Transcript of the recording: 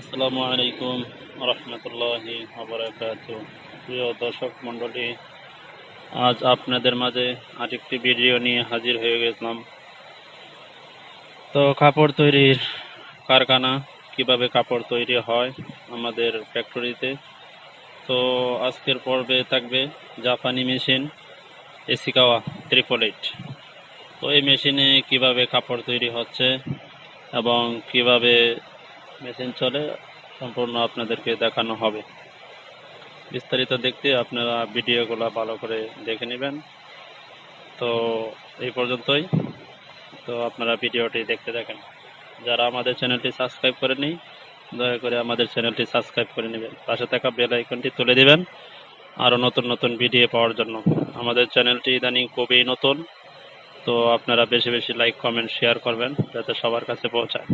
আসসালামু আলাইকুম রহমতুল্লাহি ওয়াবারাকাতুহু। প্রিয় দর্শক মণ্ডলী, আজ আপনাদের মাঝে আরেকটি ভিডিও নিয়ে হাজির হয়ে গেলাম। তো কাপড় তৈরির কারখানা, কিভাবে কাপড় তৈরি হয় আমাদের ফ্যাক্টরিতে। তো আজকের পর্বে থাকবে জাপানি মেশিন এসিকাওয়া 888। তো এই মেশিনে কিভাবে কাপড় তৈরি হচ্ছে এবং কিভাবে মেশিন চলে সম্পূর্ণ আপনাদেরকে দেখানো হবে। বিস্তারিত দেখতে আপনারা ভিডিওগুলো ভালো করে দেখে নেবেন। তো এই পর্যন্তই। তো আপনারা ভিডিওটি দেখতে থাকেন। যারা আমাদের চ্যানেলটি সাবস্ক্রাইব করেনি, দয়া করে আমাদের চ্যানেলটি সাবস্ক্রাইব করে নেবেন, পাশে থাকা বেল আইকনটি তুলে দিবেন আরও নতুন নতুন ভিডিও পাওয়ার জন্য। আমাদের চ্যানেলটি ইদানিং খুবই নতুন, তো আপনারা বেশি বেশি লাইক, কমেন্ট, শেয়ার করবেন যাতে সবার কাছে পৌঁছায়।